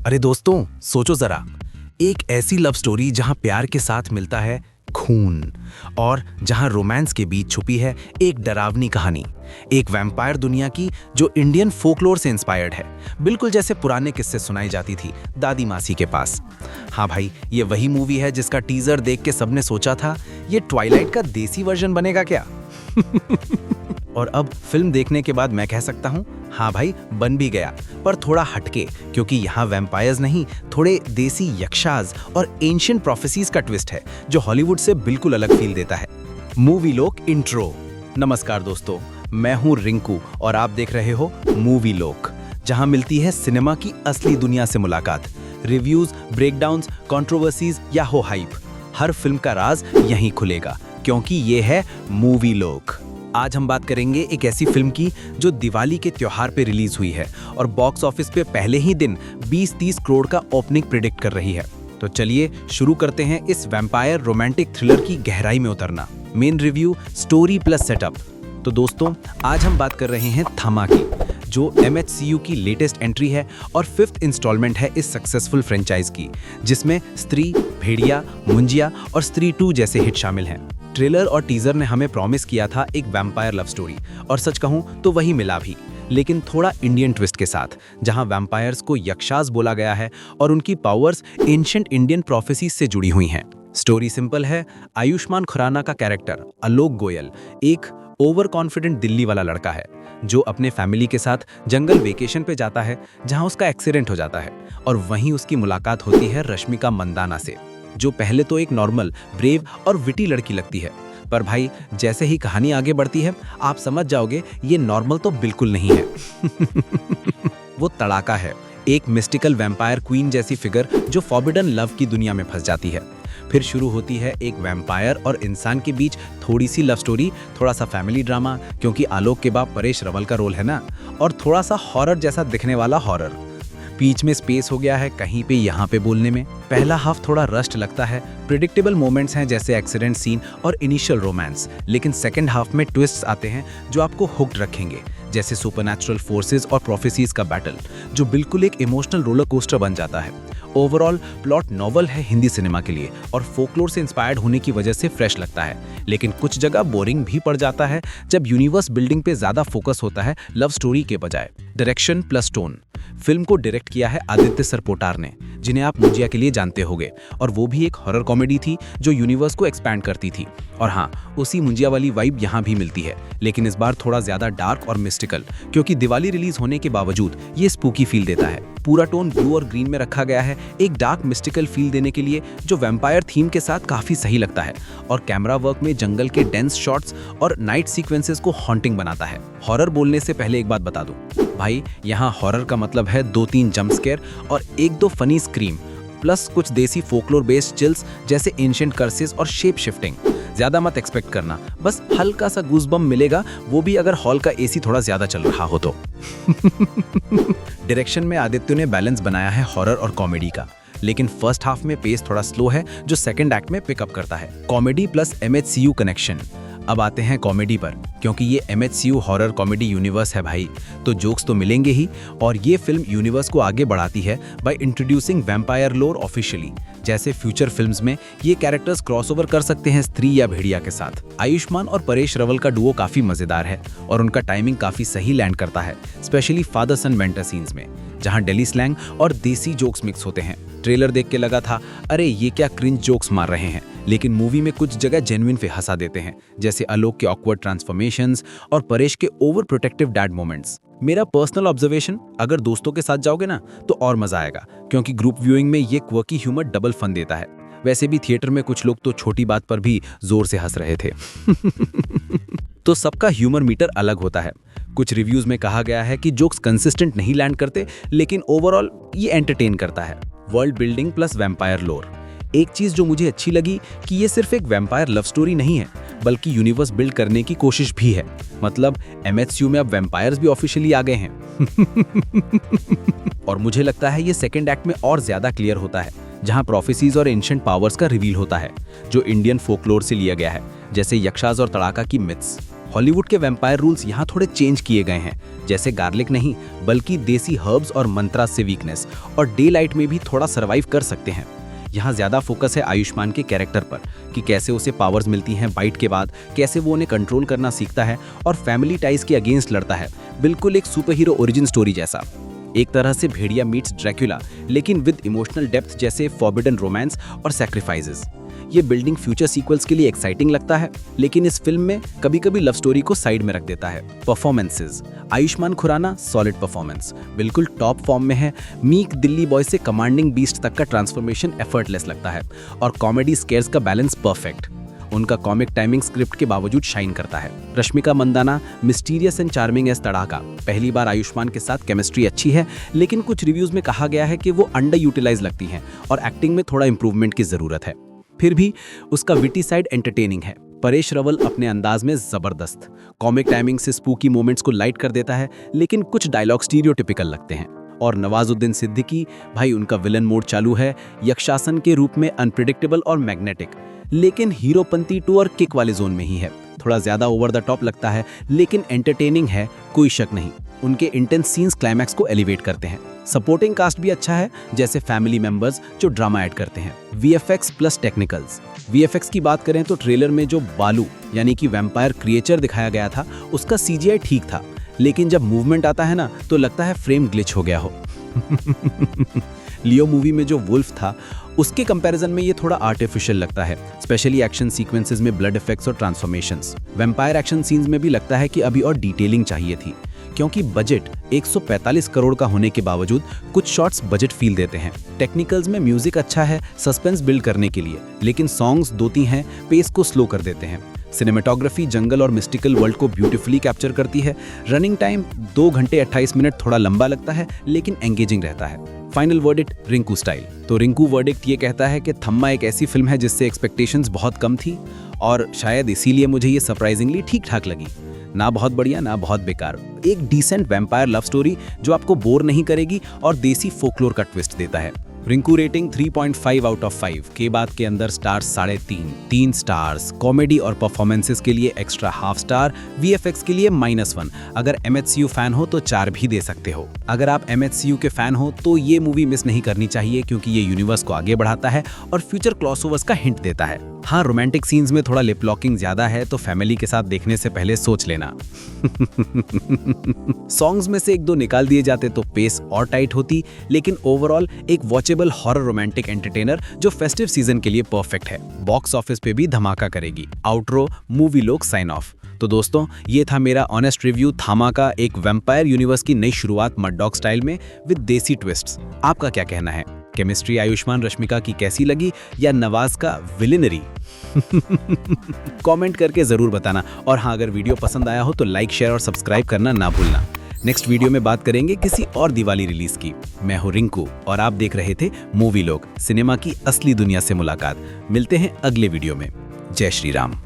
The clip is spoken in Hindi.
अरे दोस्तों, सोचो जरा, एक ऐसी लव स्टोरी जहां प्यार के साथ मिलता है खून और जहां रोमांस के बीच छुपी है एक डरावनी कहानी। एक वैम्पायर दुनिया की जो इंडियन फोकलोर से इंस्पायर्ड है, बिल्कुल जैसे पुराने किस्से सुनाई जाती थी दादी मासी के पास। हाँ भाई, ये वही मूवी है जिसका टीजर देख के सबने सोचा था ये ट्वाइलाइट का देसी वर्जन बनेगा क्या। और अब फिल्म देखने के बाद मैं कह सकता हूँ हाँ भाई, बन भी गया, पर थोड़ा हटके, क्योंकि यहाँ वैम्पायर्स नहीं, थोड़े देसी यक्षाज और एंशिएंट प्रोफेसीज का ट्विस्ट है जो हॉलीवुड से बिल्कुल अलग फील देता है। मूवी लोक इंट्रो। नमस्कार दोस्तों, मैं हूँ रिंकू और आप देख रहे हो मूवी लोक, जहाँ मिलती है सिनेमा की असली दुनिया से मुलाकात। रिव्यूज, ब्रेकडाउन्स, कंट्रोवर्सीज या हो हाइप, हर फिल्म का राज यहीं खुलेगा, क्योंकि ये है मूवी लोक। आज हम बात करेंगे एक ऐसी फिल्म की जो दिवाली के त्योहार पे रिलीज हुई है और बॉक्स ऑफिस पे पहले ही दिन 20-30 करोड़ का ओपनिंग प्रिडिक्ट कर रही है। तो चलिए शुरू करते हैं इस वैम्पायर रोमांटिक थ्रिलर की गहराई में उतरना। Main review, story plus setup. तो दोस्तों, आज हम बात कर रहे हैं थामा की, जो MHCU की लेटेस्ट एंट्री है और 5th इंस्टॉलमेंट है इस सक्सेसफुल फ्रेंचाइज की, जिसमें स्त्री, भेड़िया, मुंजिया और स्त्री 2 जैसे हिट शामिल हैं। ट्रेलर और टीजर ने हमें प्रॉमिस किया था एक वैम्पायर लव स्टोरी, और सच कहूं तो वही मिला भी, लेकिन थोड़ा इंडियन ट्विस्ट के साथ, जहां वैम्पायर्स को यक्षास बोला गया है और उनकी पावर्स एंशिएंट इंडियन प्रोफेसीज से जुड़ी हुई हैं। स्टोरी सिंपल है। आयुष्मान खुराना का कैरेक्टर आलोक गोयल एक ओवर कॉन्फिडेंट दिल्ली वाला लड़का है जो अपने फैमिली के साथ जंगल वेकेशन पे जाता है, जहां उसका एक्सीडेंट हो जाता है, और वहीं उसकी मुलाकात होती है रश्मिका मंदाना से, जो पहले तो एक नॉर्मल, ब्रेव और विटी लड़की लगती है, पर भाई जैसे ही कहानी आगे बढ़ती है आप समझ जाओगे ये नॉर्मल तो बिल्कुल नहीं है। वो तड़ाका है, एक मिस्टिकल वैम्पायर क्वीन जैसी फिगर जो फॉरबिडन लव की दुनिया में फंस जाती है। फिर शुरू होती है एक वैम्पायर और इंसान के बीच थोड़ी सी लव स्टोरी, थोड़ा सा फैमिली ड्रामा, क्योंकि आलोक के बाप परेश रवल का रोल है ना, और थोड़ा सा हॉरर जैसा दिखने वाला हॉरर। बीच में स्पेस हो गया है कहीं पे यहाँ पे बोलने में। पहला हाफ थोड़ा रस्ट लगता है, प्रिडिक्टेबल मोमेंट्स हैं जैसे एक्सीडेंट सीन और इनिशियल रोमांस, लेकिन सेकंड हाफ में ट्विस्ट्स आते हैं जो आपको हुक्ड रखेंगे, जैसे सुपरनैचुरल फोर्सेस और प्रोफेसीज का बैटल, जो बिल्कुल एक इमोशनल रोलर कोस्टर बन जाता है। ओवरऑल प्लॉट नॉवल है हिंदी सिनेमा के लिए और फोकलोर से इंस्पायर्ड होने की वजह से फ्रेश लगता है, लेकिन कुछ जगह बोरिंग भी पड़ जाता है जब यूनिवर्स बिल्डिंग पे ज्यादा फोकस होता है लव स्टोरी के बजाय। Direction plus tone. फिल्म को डायरेक्ट किया है आदित्य सरपोटार ने, जिन्हें आप मुंजिया के लिए जानते होंगे, और वो भी एक हॉरर कॉमेडी थी जो यूनिवर्स को एक्सपैंड करती थी। और हाँ, उसी मुंजिया वाली वाइब यहाँ भी मिलती है, लेकिन इस बार थोड़ा ज्यादा डार्क और मिस्टिकल, क्योंकि दिवाली रिलीज होने के बावजूद ये स्पूकी फील देता है। पूरा टोन ब्लू और ग्रीन में रखा गया है, एक डार्क मिस्टिकल फील देने के लिए, जो वैम्पायर थीम के साथ काफी सही लगता है। और कैमरा वर्क में जंगल के डेंस शॉट्स और नाइट सीक्वेंसेस को हॉन्टिंग बनाता है। हॉरर बोलने से पहले एक बात बता दूं भाई, यहाँ हॉरर का मतलब है 2-3 जंप स्केयर और 1-2 फनी स्क्रीम, प्लस कुछ देसी फोकलोर बेस्ड चिल्स जैसे एंशिएंट कर्सेस और शेप शिफ्टिंग। ज्यादा मत एक्सपेक्ट करना, बस हल्का सा गूज़बम्प मिलेगा, वो भी अगर हॉल का एसी थोड़ा ज्यादा चल रहा हो तो। डायरेक्शन में आदित्य ने बैलेंस बनाया है हॉरर और कॉमेडी का, लेकिन फर्स्ट हाफ में पेस थोड़ा स्लो है जो सेकंड एक्ट में पिकअप करता है। Comedy plus MHCU connection. अब आते हैं कॉमेडी पर, क्योंकि ये MHCU हॉरर कॉमेडी यूनिवर्स है भाई, तो जोक्स तो मिलेंगे ही, और ये फिल्म यूनिवर्स को आगे बढ़ाती है बाय इंट्रोड्यूसिंग वैम्पायर लोर ऑफिशियली। जैसे फ्यूचर फिल्म्स में ये कैरेक्टर्स क्रॉसओवर कर सकते हैं स्त्री या भेड़िया के साथ। आयुष्मान और परेश रवल का डुओ काफी मजेदार है और उनका टाइमिंग काफी सही लैंड करता है, स्पेशली फादर सन मेंटर सीन्स में, जहां दिल्ली स्लैंग और देसी जोक्स मिक्स होते हैं। ट्रेलर देख के लगा था अरे ये क्या क्रिंज जोक्स मार रहे हैं, लेकिन मूवी में कुछ जगह जेन्युइन पे हंसा देते हैं, जैसे आलोक के ऑकवर्ड ट्रांसफॉर्मेशंस और परेश के ओवर प्रोटेक्टिव डैड मोमेंट्स। मेरा पर्सनल ऑब्जर्वेशन, अगर दोस्तों के साथ जाओगे ना तो और मजा आएगा, क्योंकि ग्रुप व्यूइंग में ये क्वर्की ह्यूमर डबल फन देता है। वैसे भी थिएटर में कुछ लोग तो छोटी बात पर भी जोर से हंस रहे थे। तो सबका ह्यूमर मीटर अलग होता है। कुछ रिव्यूज में कहा गया है कि जोक्स कंसिस्टेंट नहीं लैंड करते, लेकिन ओवरऑल ये एंटरटेन करता है। वर्ल्ड बिल्डिंग प्लस वैम्पायर लोर। एक चीज जो मुझे अच्छी लगी कि ये सिर्फ एक वैम्पायर लव स्टोरी नहीं है, बल्कि यूनिवर्स बिल्ड करने की कोशिश भी है। मतलब MHCU में अब वैम्पायर्स भी ऑफिशियली आ गए हैं। और मुझे लगता है ये सेकंड एक्ट में और ज्यादा क्लियर होता है, जहां प्रोफेसीज और एंशिएंट पावर्स का रिवील होता है, जो इंडियन फोकलोर से लिया गया है, जैसे यक्षास और तड़ाका की मिथ्स। हॉलीवुड के वैम्पायर रूल्स यहाँ थोड़े चेंज किए गए हैं, जैसे गार्लिक नहीं बल्कि देसी हर्ब्स और मंत्रा से वीकनेस, और डे लाइट में भी थोड़ा सर्वाइव कर सकते हैं। यहाँ ज़्यादा फोकस है आयुष्मान के कैरेक्टर पर कि कैसे उसे पावर्स मिलती हैं बाइट के बाद, कैसे वो उन्हें कंट्रोल करना सीखता है और फैमिली टाइज के अगेंस्ट लड़ता है, बिल्कुल एक सुपर हीरो ओरिजिन स्टोरी जैसा। एक तरह से भेड़िया मीट्स ड्रैकुला, लेकिन विद इमोशनल डेप्थ जैसे फॉरबिडन रोमांस और सैक्रिफाइसेस। ये बिल्डिंग फ्यूचर सीक्वल्स के लिए एक्साइटिंग लगता है, लेकिन इस फिल्म में कभी कभी लव स्टोरी को साइड में रख देता है। Performances, Ayushmann Khurrana solid performance, बिल्कुल टॉप फॉर्म में है। मीक दिल्ली बॉय से कमांडिंग बीस्ट तक का ट्रांसफॉर्मेशन एफर्टलेस लगता है, और कॉमेडी स्केयर्स का बैलेंस परफेक्ट। उनका कॉमिक टाइमिंग स्क्रिप्ट के बावजूद शाइन करता है। Rashmika Mandanna mysterious and charming as Tadaka. पहली बार आयुष्मान के साथ केमिस्ट्री अच्छी है, लेकिन कुछ रिव्यूज में कहा गया है कि वो अंडर यूटिलाइज लगती हैं और एक्टिंग में थोड़ा इंप्रूवमेंट की जरूरत है। फिर भी उसका विटी साइड एंटरटेनिंग है। परेश रावल अपने अंदाज में जबरदस्त, कॉमिक टाइमिंग से स्पूकी मोमेंट्स को लाइट कर देता है, लेकिन कुछ डायलॉग स्टीरियोटिपिकल लगते हैं। और नवाजुद्दीन सिद्दीकी, भाई उनका विलन मोड चालू है, यक्षासन के रूप में अनप्रिडिक्टेबल और मैग्नेटिक, लेकिन हीरोपंती 2 और किक वाले जोन में ही है। थोड़ा ज्यादा ओवर द टॉप लगता है, लेकिन एंटरटेनिंग है, कोई शक नहीं। उनके इंटेंस सीन्स क्लाइमैक्स को एलिवेट करते हैं। सपोर्टिंग कास्ट भी अच्छा है, जैसे फैमिली मेंबर्स जो ड्रामा ऐड करते हैं। VFX plus technicals. वीएफएक्स की बात करें तो ट्रेलर में जो बालू यानी कि वैम्पायर क्रिएचर दिखाया गया था, उसका सीजीआई ठीक था, लेकिन जब मूवमेंट आता है ना तो लगता है फ्रेम ग्लिच हो गया हो। लियो मूवी में जो वुल्फ था, उसके कंपैरिजन में ये थोड़ा आर्टिफिशियल लगता है, स्पेशली एक्शन सीक्वेंसेस में ब्लड इफेक्ट्स और ट्रांसफॉर्मेशंस। वैम्पायर एक्शन सीन्स में भी लगता है कि अभी और डिटेलिंग चाहिए थी, क्योंकि बजट 145 करोड़ का होने के बावजूद कुछ शॉट्स बजट फील देते हैं। टेक्निकल्स में म्यूजिक अच्छा है सस्पेंस बिल्ड करने के लिए, लेकिन सॉन्ग्स 2-3 हैं, पेस को स्लो कर देते हैं। सिनेमेटोग्राफी जंगल और मिस्टिकल वर्ल्ड को ब्यूटीफुली कैप्चर करती है। रनिंग टाइम 2 घंटे 28 मिनट थोड़ा लंबा लगता है, लेकिन एंगेजिंग रहता है। Final verdict Rinku style. तो रिंकू वर्डिक्ट ये कहता है कि थम्मा एक ऐसी फिल्म है जिससे एक्सपेक्टेशंस बहुत कम थी, और शायद इसीलिए मुझे ये सरप्राइजिंगली ठीक ठाक लगी। ना बहुत बढ़िया ना बहुत बेकार, एक डिसेंट वैम्पायर लव स्टोरी जो आपको बोर नहीं करेगी और देसी फोकलोर का ट्विस्ट देता है। रिंकू रेटिंग 3.5 आउट ऑफ 5 के बाद के अंदर स्टार्स 3.5, 3 स्टार्स। कॉमेडी और परफॉर्मेंसेस के लिए एक्स्ट्रा हाफ स्टार, वीएफएक्स के लिए -1। अगर एमएचसीयू फैन हो तो 4 भी दे सकते हो। अगर आप एमएचसीयू के फैन हो तो ये मूवी मिस नहीं करनी चाहिए, क्योंकि ये यूनिवर्स को आगे बढ़ाता है और फ्यूचर क्रॉसओवर्स का हिंट देता है। हाँ, रोमांटिक सीन्स में थोड़ा लिप लॉकिंग ज्यादा है, तो फैमिली के साथ देखने से पहले सोच लेना। सॉन्ग्स में से 1-2 निकाल दिए जाते तो पेस और टाइट होती, लेकिन ओवरऑल एक वॉचेबल हॉरर रोमांटिक एंटरटेनर जो फेस्टिव सीजन के लिए परफेक्ट है। बॉक्स ऑफिस पे भी धमाका करेगी। आउटरो मूवी लोग साइन ऑफ। तो दोस्तों, ये था मेरा ऑनेस्ट रिव्यू थामा का, एक वैम्पायर यूनिवर्स की नई शुरुआत मड डॉग स्टाइल में विद देसी ट्विस्ट्स। आपका क्या कहना है? केमिस्ट्री आयुष्मान रश्मिका की कैसी लगी, या नवाज का विलेनरी? कमेंट करके जरूर बताना। और हाँ, अगर वीडियो पसंद आया हो तो लाइक, शेयर और सब्सक्राइब करना ना भूलना। नेक्स्ट वीडियो में बात करेंगे किसी और दिवाली रिलीज की। मैं हूं रिंकू और आप देख रहे थे मूवी लोग, सिनेमा की असली दुनिया से मुलाकात। मिलते हैं अगले वीडियो में। जय श्री राम।